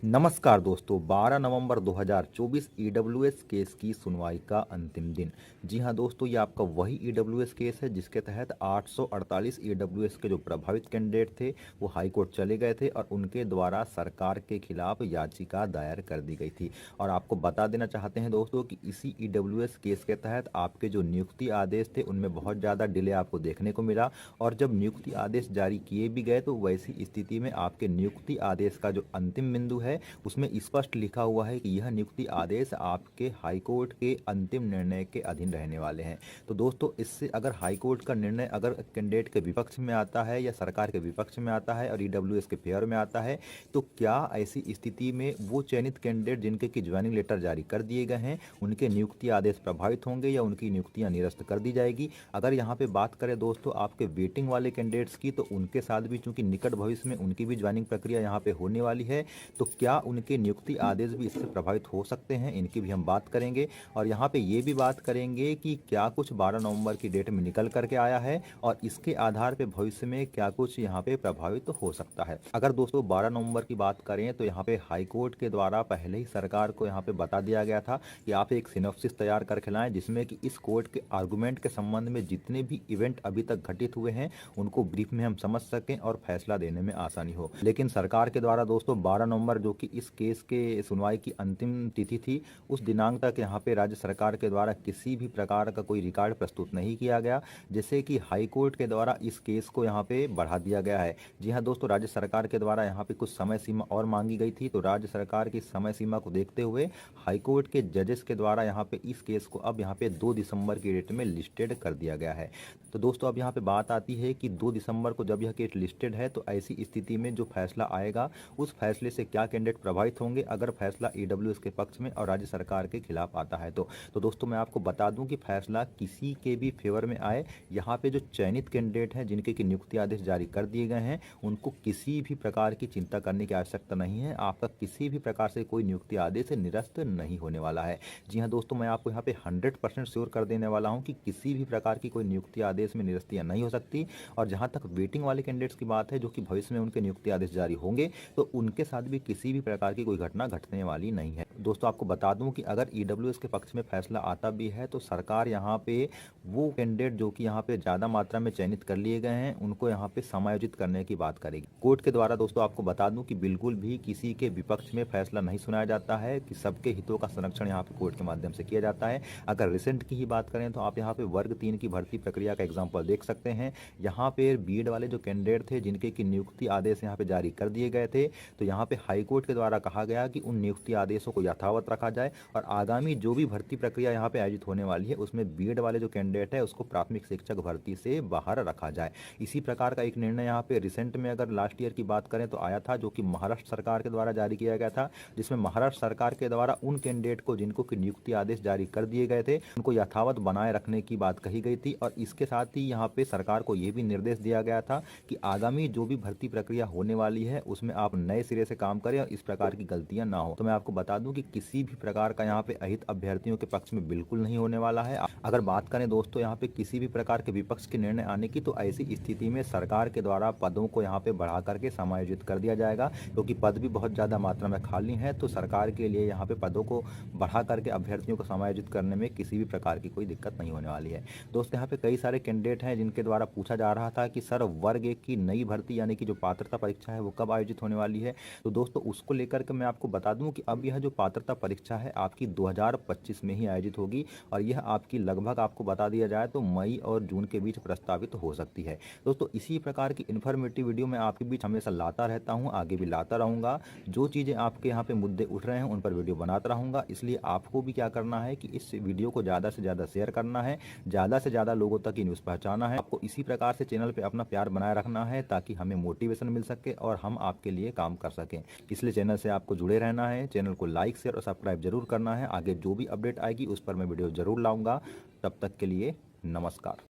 नमस्कार दोस्तों, 12 नवंबर 2024 EWS case की सुनवाई का अंतिम दिन। जी हां दोस्तों, ये आपका वही ईडब्ल्यूएस केस है जिसके तहत 848 ईडब्ल्यूएस के जो प्रभावित कैंडिडेट थे वो हाई कोर्ट चले गए थे और उनके द्वारा सरकार के खिलाफ याचिका दायर कर दी गई थी। और आपको बता देना चाहते हैं दोस्तों कि इसी ईडब्ल्यूएस केस के तहत आपके जो नियुक्ति आदेश थे उनमें बहुत ज़्यादा डिले आपको देखने को मिला। और जब नियुक्ति आदेश जारी किए भी गए तो वैसी स्थिति में आपके नियुक्ति आदेश का जो अंतिम बिंदु है उसमें स्पष्ट लिखा हुआ है कि यह नियुक्ति आदेश आपके हाईकोर्ट के अंतिम निर्णय के अधीन रहने वाले हैं। तो दोस्तों, इससे अगर हाईकोर्ट का निर्णय अगर कैंडिडेट के विपक्ष में आता है या सरकार के विपक्ष में आता है और ईडब्ल्यूएस के फेवर में आता है, तो क्या ऐसी स्थिति में वो चयनित कैंडिडेट जिनके की ज्वाइनिंग लेटर जारी कर दिए गए हैं उनके नियुक्ति आदेश प्रभावित होंगे या उनकी नियुक्तियां निरस्त कर दी जाएगी? अगर यहाँ पे बात करें दोस्तों आपके वेटिंग वाले कैंडिडेट्स की, तो उनके साथ भी चूंकि निकट भविष्य में उनकी भी ज्वाइनिंग प्रक्रिया यहाँ पे होने वाली है, तो क्या उनके नियुक्ति आदेश भी इससे प्रभावित हो सकते हैं, इनकी भी हम बात करेंगे। और यहाँ पे ये भी बात करेंगे कि क्या कुछ 12 नवंबर की डेट में निकल करके आया है और इसके आधार पे भविष्य में क्या कुछ यहाँ पे प्रभावित हो सकता है। अगर दोस्तों 12 नवंबर की बात करें तो यहाँ पे हाई कोर्ट के द्वारा पहले ही सरकार को यहाँ पे बता दिया गया था कि आप एक सिनॉप्सिस तैयार कर खिलाएं जिसमें कि इस कोर्ट के आर्गूमेंट के संबंध में जितने भी इवेंट अभी तक घटित हुए हैं उनको ब्रीफ में हम समझ सकें और फैसला देने में आसानी हो। लेकिन सरकार के द्वारा दोस्तों 12 नवंबर जो कि इस केस के सुनवाई की अंतिम तिथि थी, उस दिनांक तक यहाँ पे राज्य सरकार के द्वारा किसी भी प्रकार का कोई रिकॉर्ड प्रस्तुत नहीं किया गया, जैसे कि हाई कोर्ट के द्वारा इस केस को यहाँ पे बढ़ा दिया गया है। जी हाँ दोस्तों, राज्य सरकार के द्वारा यहाँ पे कुछ समय सीमा और मांगी गई थी, तो राज्य सरकार की समय सीमा को देखते हुए हाई कोर्ट के जजेस के द्वारा यहाँ पे इस केस को अब यहाँ पे 2 दिसंबर की डेट में लिस्टेड कर दिया गया है। तो दोस्तों अब यहाँ पे बात आती है कि 2 दिसंबर को जब यह केस लिस्टेड है तो ऐसी स्थिति में जो फैसला आएगा उस फैसले से क्या कैंडिडेट प्रभावित होंगे अगर फैसला ईडब्ल्यूएस के पक्ष में और राज्य सरकार के खिलाफ आता है तो दोस्तों मैं आपको बता दूं कि फैसला किसी के भी फेवर में आए, यहाँ पे जो चयनित कैंडिडेट हैं जिनके की नियुक्ति आदेश जारी कर दिए गए हैं उनको किसी भी प्रकार की चिंता करने की आवश्यकता नहीं है। आपका किसी भी प्रकार से कोई नियुक्ति आदेश निरस्त नहीं होने वाला है। जी हाँ दोस्तों, मैं आपको यहाँ पे 100% श्योर कर देने वाला हूँ कि किसी भी प्रकार की कोई नियुक्ति आदेश में निरस्तियाँ नहीं हो सकती। और जहाँ तक वेटिंग वाले कैंडिडेट्स की बात है जो कि भविष्य में उनके नियुक्ति आदेश जारी होंगे, तो उनके साथ भी किसी भी प्रकार की कोई घटना घटने वाली नहीं है। दोस्तों आपको बता दूं कि अगर ईडब्ल्यूएस के पक्ष में फैसला आता भी है तो सरकार यहाँ पे वो कैंडिडेट जो कि यहाँ पे ज़्यादा मात्रा में चयनित कर लिए गए हैं उनको यहाँ पे समायोजित करने की बात करेगी कोर्ट के द्वारा। दोस्तों आपको बता दूं कि बिल्कुल भी किसी के विपक्ष में फैसला नहीं सुनाया जाता है, कि सबके हितों का संरक्षण यहाँ पे कोर्ट के माध्यम से किया जाता है। अगर रिसेंट की ही बात करें तो आप यहाँ पे वर्ग 3 की भर्ती प्रक्रिया का एग्जाम्पल देख सकते हैं। यहाँ पे बीएड वाले जो कैंडिडेट थे जिनके की नियुक्ति आदेश यहाँ पे जारी कर दिए गए थे, तो यहाँ पे हाईकोर्ट के द्वारा कहा गया कि उन नियुक्ति आदेशों को यथावत रखा जाए और आगामी जो भी भर्ती प्रक्रिया यहाँ पे आयोजित होने वाली है उसमें बीएड वाले जो कैंडिडेट है उसको प्राथमिक शिक्षक भर्ती से बाहर रखा जाए। इसी प्रकार का एक निर्णय यहाँ पे रिसेंट में अगर लास्ट ईयर की बात करें तो आया था, जो कि महाराष्ट्र सरकार के द्वारा जारी किया गया था, जिसमें महाराष्ट्र सरकार के द्वारा उन कैंडिडेट को जिनको की नियुक्ति आदेश जारी कर दिए गए थे उनको यथावत बनाए रखने की बात कही गई थी। और इसके साथ ही यहाँ पे सरकार को ये भी निर्देश दिया गया था कि आगामी जो भी भर्ती प्रक्रिया होने वाली है उसमें आप नए सिरे से काम करें और इस प्रकार की गलतियां ना हो। तो मैं आपको बता दूं कि किसी भी प्रकार का यहाँ पे अहित अभ्यर्थियों के पक्ष में बिल्कुल नहीं होने वाला है। अगर बात करें दोस्तों यहाँ पे किसी भी प्रकार के विपक्ष के निर्णय आने की, तो ऐसी स्थिति में सरकार के द्वारा पदों को यहाँ पे बढ़ा करके समायोजित कर दिया जाएगा, क्योंकि पद भी बहुत ज़्यादा मात्रा में खाली हैं। तो सरकार के लिए यहाँ पे पदों को बढ़ा करके अभ्यर्थियों को समायोजित करने में किसी भी प्रकार की कोई दिक्कत नहीं होने वाली है। दोस्तों यहाँ पे कई सारे कैंडिडेट हैं जिनके द्वारा पूछा जा रहा था कि सर वर्ग 1 की नई भर्ती यानी कि जो पात्रता परीक्षा है वो कब आयोजित होने वाली है। तो दोस्तों उसको लेकर के मैं आपको बता दूं कि अब यह जो पात्रता परीक्षा है आपकी 2025 में ही आयोजित होगी और यह आपकी लगभग आपको बता दिया जाए तो मई और जून के बीच प्रस्तावित हो सकती है। दोस्तों इसी प्रकार की इन्फॉर्मेटिव वीडियो मैं आपके बीच हमेशा लाता रहता हूं, आगे भी लाता रहूंगा। जो चीज़ें आपके यहाँ पे मुद्दे उठ रहे हैं उन पर वीडियो बनाता रहूंगा। इसलिए आपको भी क्या करना है कि इस वीडियो को ज़्यादा से ज़्यादा शेयर करना है, ज़्यादा से ज़्यादा लोगों तक ये न्यूज़ पहुँचाना है। आपको इसी प्रकार से चैनल पर अपना प्यार बनाए रखना है ताकि हमें मोटिवेशन मिल सके और हम आपके लिए काम कर सकें। इसलिए चैनल से आपको जुड़े रहना है, चैनल को लाइक शेयर और सब्सक्राइब जरूर करना है। आगे जो भी अपडेट आएगी उस पर मैं वीडियो जरूर लाऊंगा। तब तक के लिए नमस्कार।